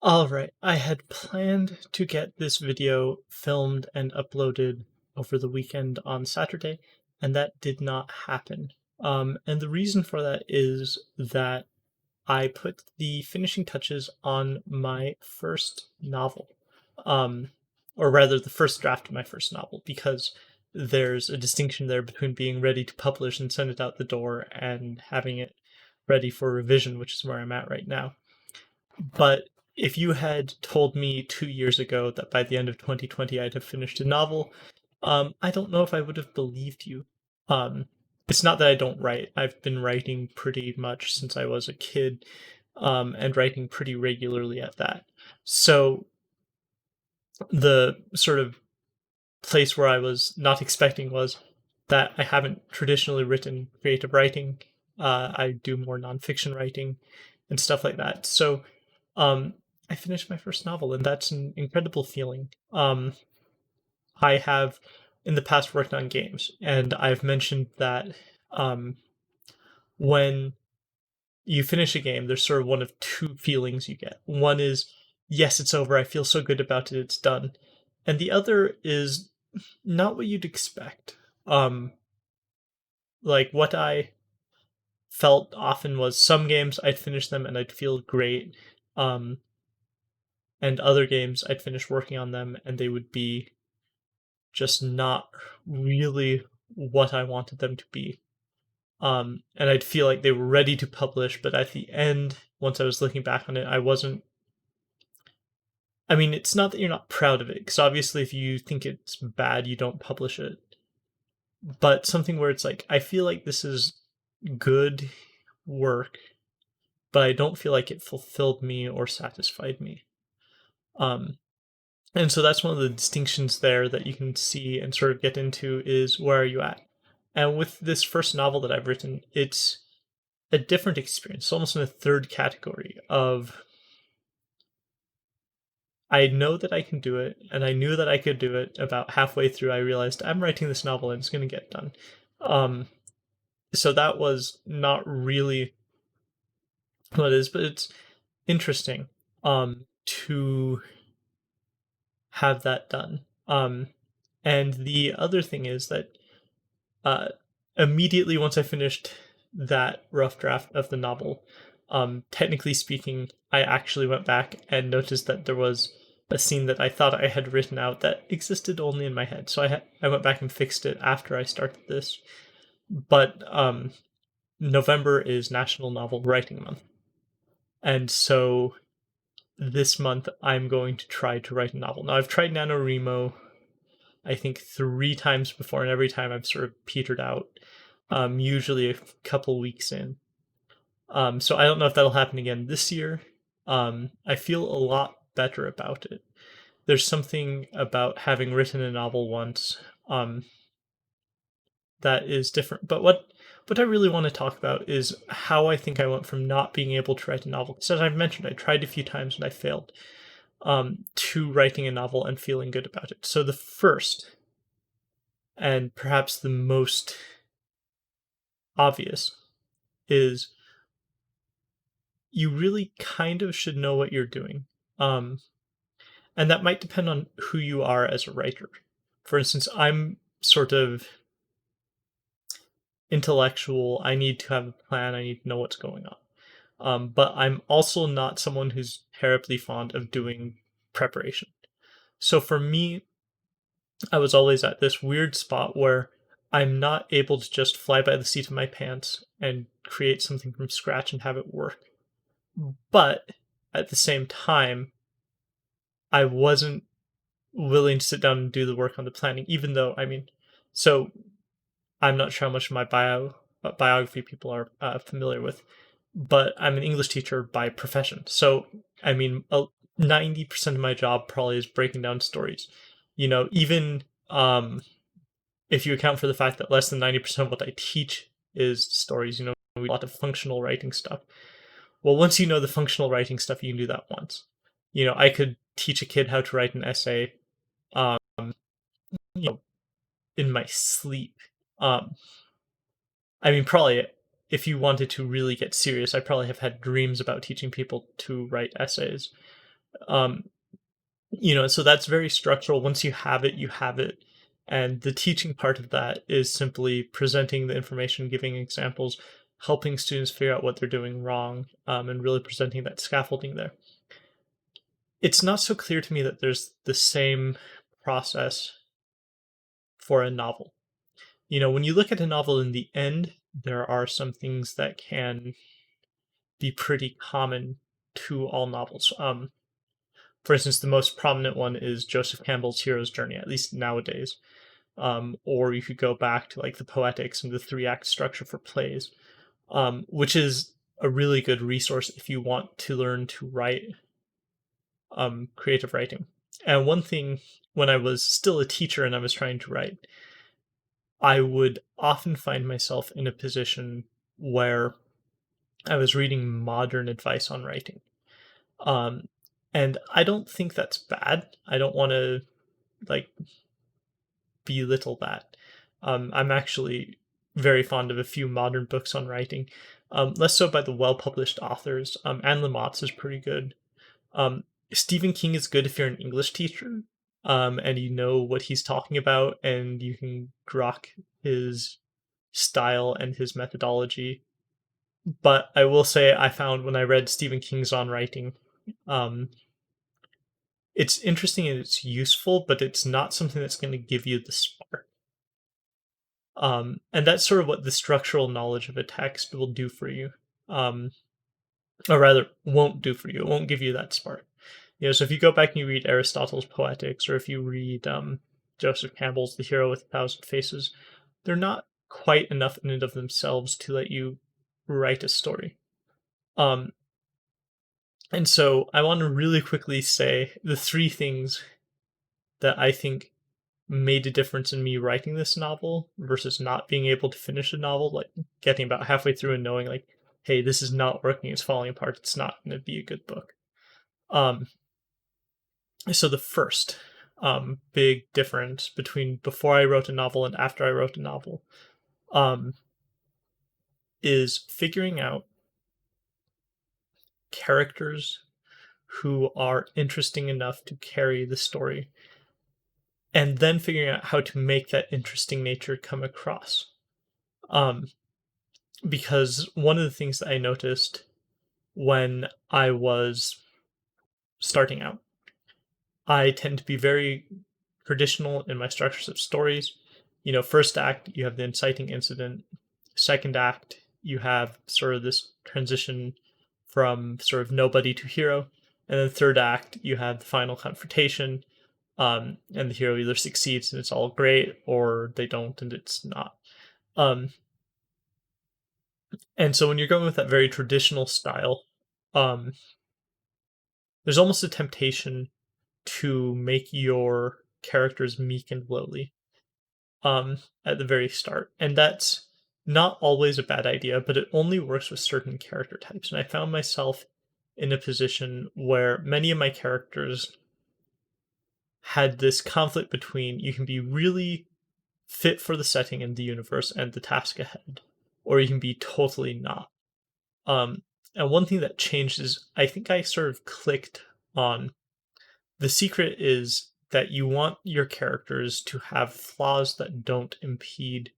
Alright, I had planned to get this video filmed and uploaded over the weekend on Saturday, and that did not happen. And the reason for that is that I put the finishing touches on my first novel. Um, or rather, the first draft of my first novel, because there's a distinction there between being ready to publish and send it out the door and having it ready for revision, which is where I'm at right now. But if you had told me 2 years ago that by the end of 2020 I'd have finished a novel, I don't know if I would have believed you. Um, it's not that I don't write. I've been writing pretty much since I was a kid, and writing pretty regularly at that. So the sort of place where I was not expecting was that I haven't traditionally written creative writing. I do more nonfiction writing and stuff like that. So um, I finished my first novel, and that's an incredible feeling. I have in the past worked on games, and I've mentioned that um, when you finish a game, there's sort of one of two feelings you get. One is, yes, it's over. I feel so good about it. It's done. And the other is not what you'd expect. Um, like what I felt often was some games I'd finish them and I'd feel great. Um, and other games I'd finish working on them and they would be just not really what I wanted them to be. And I'd feel like they were ready to publish, but at the end, once I was looking back on it, I wasn't. I mean, it's not that you're not proud of it, because obviously, if you think it's bad, you don't publish it. But something where it's like, I feel like this is good work, but I don't feel like it fulfilled me or satisfied me. Um, and so that's one of the distinctions there that you can see and sort of get into is where are you at? And with this first novel that I've written, it's a different experience, it's almost in a third category of I know that I can do it, and I knew that I could do it about halfway through. I realized I'm writing this novel and it's going to get done. Um, so that was not really what it is, but it's interesting to have that done. And the other thing is that uh, immediately once I finished that rough draft of the novel, technically speaking, I actually went back and noticed that there was a scene that I thought I had written out that existed only in my head. So I went back and fixed it after I started this. But November is National Novel Writing Month, and so this month I'm going to try to write a novel. Now I've tried NaNoWriMo I think 3 times before, and every time I've sort of petered out. Usually a couple weeks in. So I don't know if that'll happen again this year. I feel a lot better about it. There's something about having written a novel once that is different. But what I really want to talk about is how I think I went from not being able to write a novel. Because as I've mentioned, I tried a few times and I failed. To writing a novel and feeling good about it. So the first and perhaps the most obvious is you really kind of should know what you're doing. Um, and that might depend on who you are as a writer. For instance, I'm sort of intellectual. I need to have a plan. I need to know what's going on. But I'm also not someone who's terribly fond of doing preparation. So for me, I was always at this weird spot where I'm not able to just fly by the seat of my pants and create something from scratch and have it work. But at the same time, I wasn't willing to sit down and do the work on the planning, even though, I mean, so I'm not sure how much of my biography people are familiar with, but I'm an English teacher by profession. So, I mean, 90% of my job probably is breaking down stories. Even if you account for the fact that less than 90% of what I teach is stories, a lot of functional writing stuff. Well, once you know the functional writing stuff, you can do that once. I could teach a kid how to write an essay, um, you know, in my sleep. Um, I mean, probably if you wanted to really get serious, I probably have had dreams about teaching people to write essays. Um, so that's very structural. Once you have it, you have it. And the teaching part of that is simply presenting the information, giving examples, helping students figure out what they're doing wrong, and really presenting that scaffolding there. It's not so clear to me that there's the same process for a novel. When you look at a novel in the end, there are some things that can be pretty common to all novels. For instance, the most prominent one is Joseph Campbell's hero's journey, at least nowadays. Or you could go back to like the Poetics and the three-act structure for plays, which is a really good resource if you want to learn to write creative writing. And one thing, when I was still a teacher and I was trying to write, I would often find myself in a position where I was reading modern advice on writing. Um, and I don't think that's bad. I don't want to like belittle that. I'm actually very fond of a few modern books on writing, less so by the well-published authors. Anne Lamott's is pretty good. Um, Stephen King is good if you're an English teacher, and you know what he's talking about, and you can grok his style and his methodology. But I will say, I found when I read Stephen King's on writing, um, it's interesting and it's useful, but it's not something that's going to give you the spark. And that's sort of what the structural knowledge of a text will do for you, um, or rather, won't do for you. It won't give you that spark. So if you go back and you read Aristotle's Poetics, or if you read Joseph Campbell's The Hero with a Thousand Faces, they're not quite enough in and of themselves to let you write a story. Um, and so I want to really quickly say the three things that I think made a difference in me writing this novel versus not being able to finish a novel, like getting about halfway through and knowing like, hey, this is not working, it's falling apart, it's not going to be a good book. So the first big difference between before I wrote a novel and after I wrote a novel um, is figuring out characters who are interesting enough to carry the story, and then figuring out how to make that interesting nature come across. Because one of the things that I noticed when I was starting out, I tend to be very traditional in my structures of stories. First act, you have the inciting incident. Second act, you have sort of this transition from sort of nobody to hero. And then third act, you have the final confrontation. And the hero either succeeds and it's all great, or they don't and it's not. And so when you're going with that very traditional style, um, there's almost a temptation to make your characters meek and lowly at the very start. And that's not always a bad idea, but it only works with certain character types. And I found myself in a position where many of my characters had this conflict between you can be really fit for the setting and the universe and the task ahead, or you can be totally not. Um, and one thing that changed is I think I sort of clicked on the secret is that you want your characters to have flaws that don't impede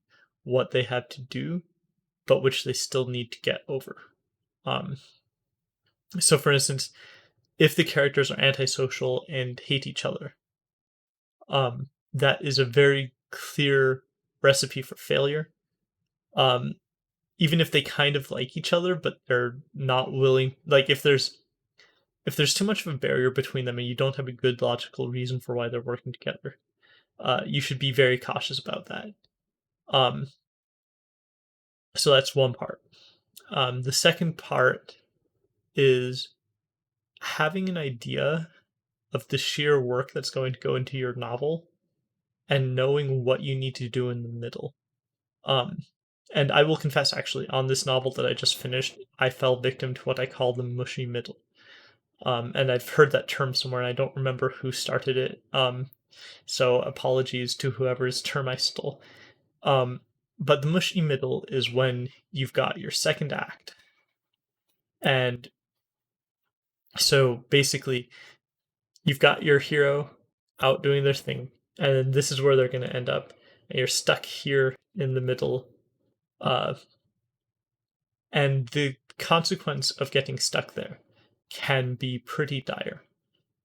what they have to do, but which they still need to get over. Um, so, for instance, if the characters are antisocial and hate each other, that is a very clear recipe for failure. Um, Even if they kind of like each other, but they're not willing, like if there's too much of a barrier between them and you don't have a good logical reason for why they're working together, you should be very cautious about that. Um, so that's one part. The second part is having an idea of the sheer work that's going to go into your novel and knowing what you need to do in the middle. Um, and I will confess, actually, on this novel that I just finished, I fell victim to what I call the mushy middle. And I've heard that term somewhere, and I don't remember who started it. So apologies to whoever's term I stole. But the mushy middle is when you've got your second act. And so basically, you've got your hero out doing their thing, and this is where they're going to end up, and you're stuck here in the middle. Uh, and the consequence of getting stuck there can be pretty dire.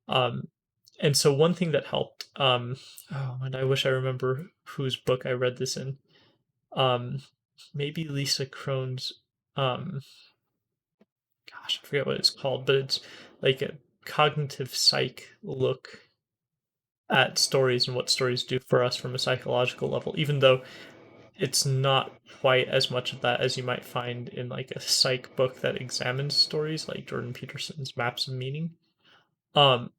Um, and so one thing that helped, oh, and I wish I remember whose book I read this in. Um, Maybe Lisa Crone's, um, gosh, I forget what it's called, but it's like a cognitive psych look at stories and what stories do for us from a psychological level, even though it's not quite as much of that as you might find in like a psych book that examines stories like Jordan Peterson's Maps of Meaning. Um,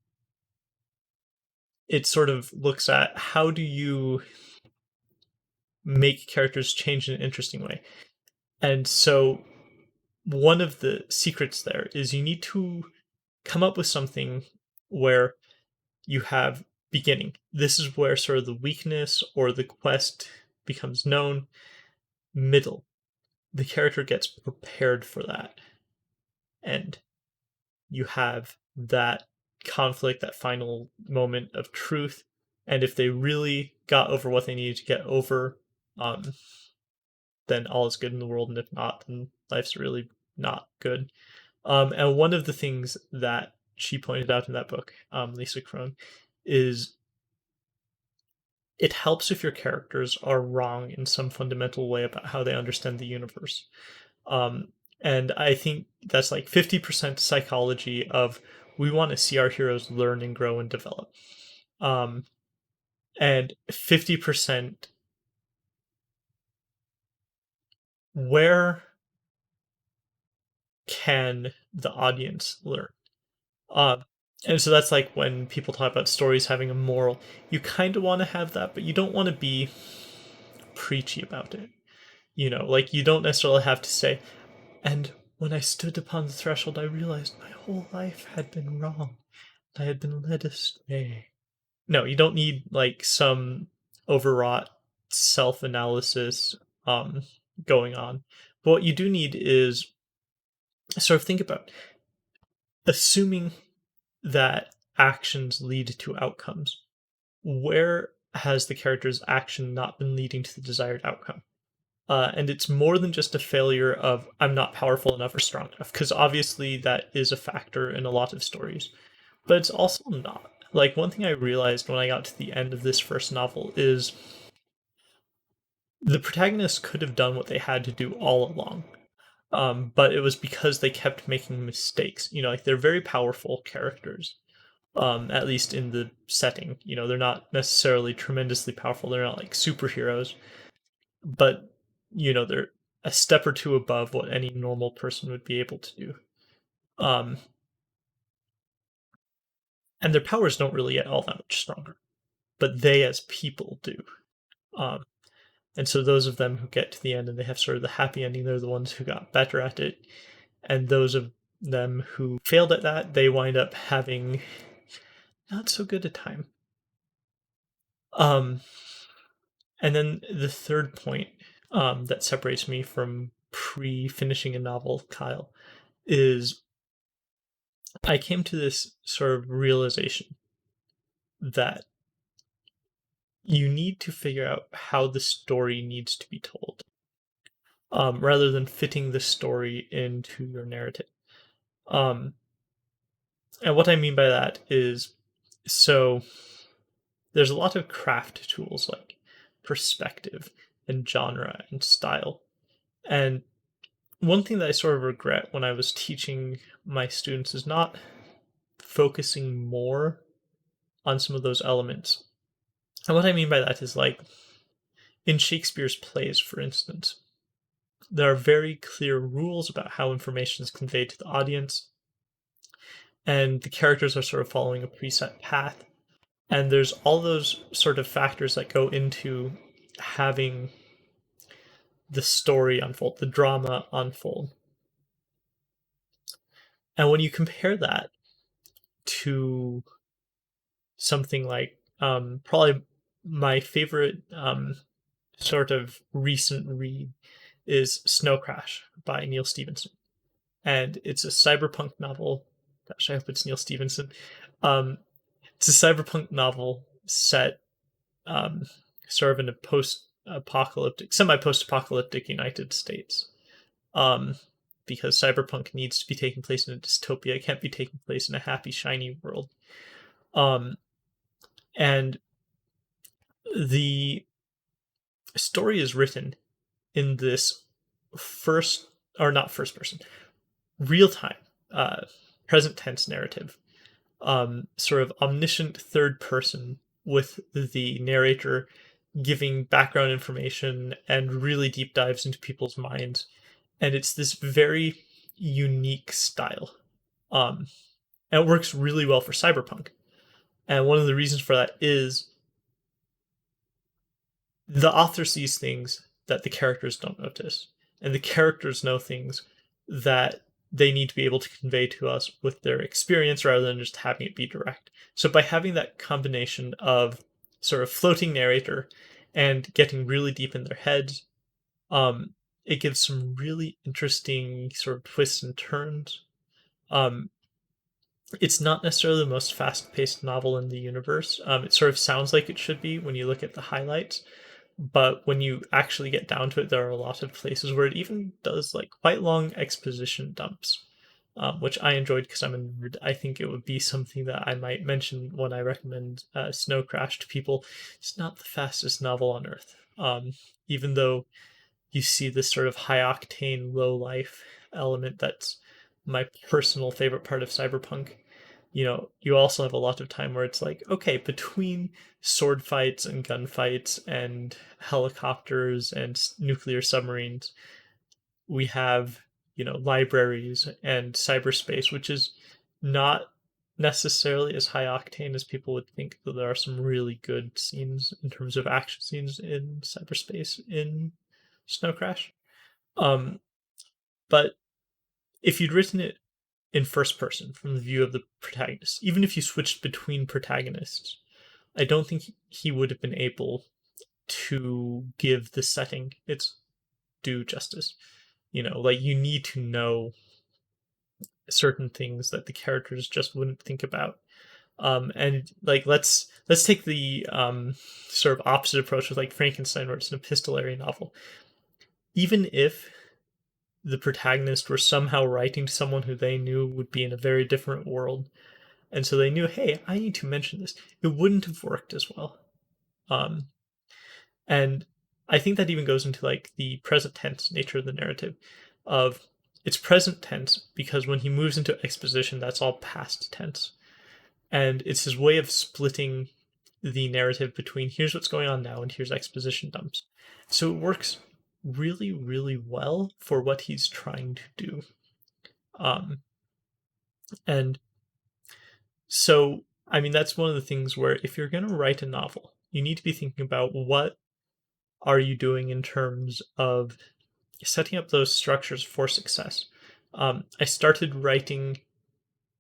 it sort of looks at how do you make characters change in an interesting way. And so one of the secrets there is you need to come up with something where you have beginning. This is where sort of the weakness or the quest becomes known. Middle. The character gets prepared for that. End. You have that conflict, that final moment of truth. And if they really got over what they needed to get over, then all is good in the world. And if not, then life's really not good. And one of the things that she pointed out in that book, Lisa Crone, is it helps if your characters are wrong in some fundamental way about how they understand the universe. Um, and I think that's like 50% psychology of we want to see our heroes learn and grow and develop. Um, and 50% where can the audience learn? Um, and so that's like when people talk about stories having a moral, you kind of want to have that, but you don't want to be preachy about it. Like you don't necessarily have to say, and when I stood upon the threshold, I realized my whole life had been wrong. I had been led astray. No, you don't need like some overwrought self-analysis um going on. But what you do need is sort of think about assuming that actions lead to outcomes. Where has the character's action not been leading to the desired outcome? And it's more than just a failure of I'm not powerful enough or strong enough, because obviously that is a factor in a lot of stories, but it's also not. Like, one thing I realized when I got to the end of this first novel is the protagonist could have done what they had to do all along. But it was because they kept making mistakes. Like they're very powerful characters, at least in the setting. They're not necessarily tremendously powerful. They're not like superheroes, but they're a step or two above what any normal person would be able to do. Um, and their powers don't really get all that much stronger, but they as people do. Um, and so those of them who get to the end and they have sort of the happy ending, they're the ones who got better at it. And those of them who failed at that, they wind up having not so good a time. Um, and then the third point that separates me from pre-finishing a novel, Kyle, is I came to this sort of realization that you need to figure out how the story needs to be told, rather than fitting the story into your narrative. Um, and what I mean by that is, so there's a lot of craft tools like perspective and genre and style. And one thing that I sort of regret when I was teaching my students is not focusing more on some of those elements. And what I mean by that is like in Shakespeare's plays, for instance, there are very clear rules about how information is conveyed to the audience, and the characters are sort of following a preset path. And there's all those sort of factors that go into having the story unfold, the drama unfold. And when you compare that to something like probably my favorite sort of recent read is Snow Crash by Neil Stephenson. And it's a cyberpunk novel. Gosh, I hope it's Neil Stephenson. Um, It's a cyberpunk novel set um, sort of in a post-apocalyptic, semi-post-apocalyptic United States. Um, because cyberpunk needs to be taking place in a dystopia, it can't be taking place in a happy, shiny world. Um, and the story is written in this first, or not first person, real time, uh, present tense narrative, sort of omniscient third person with the narrator giving background information and really deep dives into people's minds. And it's this very unique style. Um, and it works really well for cyberpunk. And one of the reasons for that is the author sees things that the characters don't notice, and the characters know things that they need to be able to convey to us with their experience rather than just having it be direct. So by having that combination of sort of floating narrator and getting really deep in their heads, it gives some really interesting sort of twists and turns. Um, it's not necessarily the most fast-paced novel in the universe. It sort of sounds like it should be when you look at the highlights, but when you actually get down to it, there are a lot of places where it even does like quite long exposition dumps, which I enjoyed because I'm a nerd. I think it would be something that I might mention when I recommend Snow Crash to people. It's not the fastest novel on earth, even though you see this sort of high octane, low life element that's my personal favorite part of cyberpunk. You also have a lot of time where it's like, okay, between sword fights and gunfights and helicopters and nuclear submarines, we have, libraries and cyberspace, which is not necessarily as high octane as people would think, though there are some really good scenes in terms of action scenes in cyberspace in Snow Crash. Um, but if you'd written it in first person from the view of the protagonist, even if you switched between protagonists, I don't think he would have been able to give the setting its due justice. Like you need to know certain things that the characters just wouldn't think about. And like let's take the sort of opposite approach with like Frankenstein, where it's an epistolary novel. Even if the protagonist were somehow writing to someone who they knew would be in a very different world, and so they knew, hey, I need to mention this, it wouldn't have worked as well. Um, and I think that even goes into like the present tense nature of the narrative. Of it's present tense because when he moves into exposition, that's all past tense, and it's his way of splitting the narrative between here's what's going on now and here's exposition dumps. So it works really, really well for what he's trying to do. Um, and so, I mean, that's one of the things where if you're going to write a novel, you need to be thinking about what are you doing in terms of setting up those structures for success. I started writing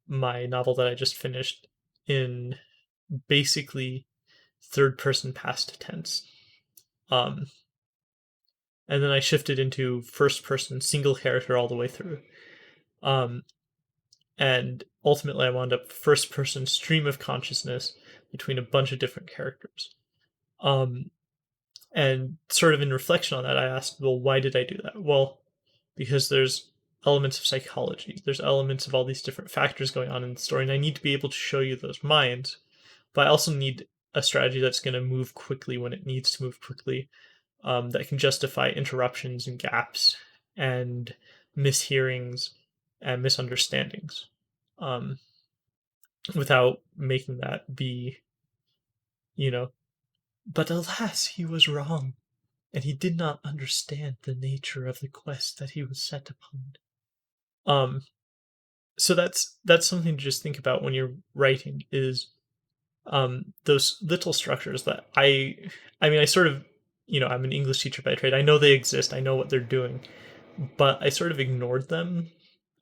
my novel that I just finished in basically third person past tense. Um, and then I shifted into first person single character all the way through. Um, and ultimately, I wound up first person stream of consciousness between a bunch of different characters. Um, and sort of in reflection on that, I asked, well, why did I do that? Well, because there's elements of psychology, there's elements of all these different factors going on in the story, and I need to be able to show you those minds, but I also need a strategy that's going to move quickly when it needs to move quickly, that can justify interruptions and gaps and mishearings and misunderstandings, um, without making that be, you know, but alas, he was wrong, and he did not understand the nature of the quest that he was set upon. Um, so that's something to just think about when you're writing is those little structures that I mean, I sort of, I'm an English teacher by trade. I know they exist. I know what they're doing, but I sort of ignored them.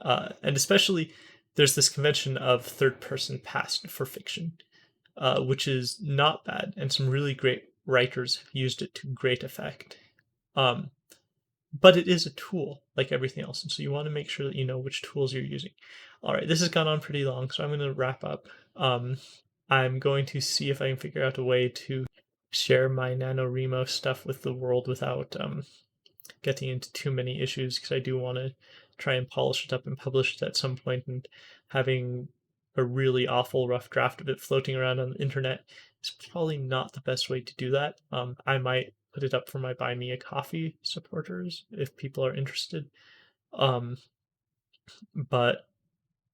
And especially, there's this convention of third person past for fiction, which is not bad, and some really great writers have used it to great effect. Um, but it is a tool like everything else, and so you want to make sure that you know which tools you're using. All right, this has gone on pretty long, so I'm going to wrap up. Um, I'm going to see if I can figure out a way to share my NaNoWriMo stuff with the world without getting into too many issues, because I do want to try and polish it up and publish it at some point, and having a really awful rough draft of it floating around on the internet is probably not the best way to do that. I might put it up for my Buy Me a Coffee supporters if people are interested. Um, but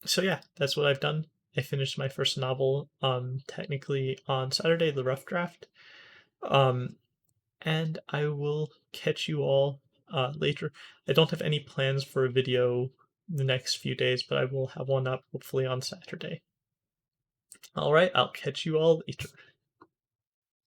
so yeah, that's what I've done. I finished my first novel technically on Saturday, the rough draft. Um, and I will catch you all later. I don't have any plans for a video the next few days, but I will have one up hopefully on Saturday. All right, I'll catch you all later.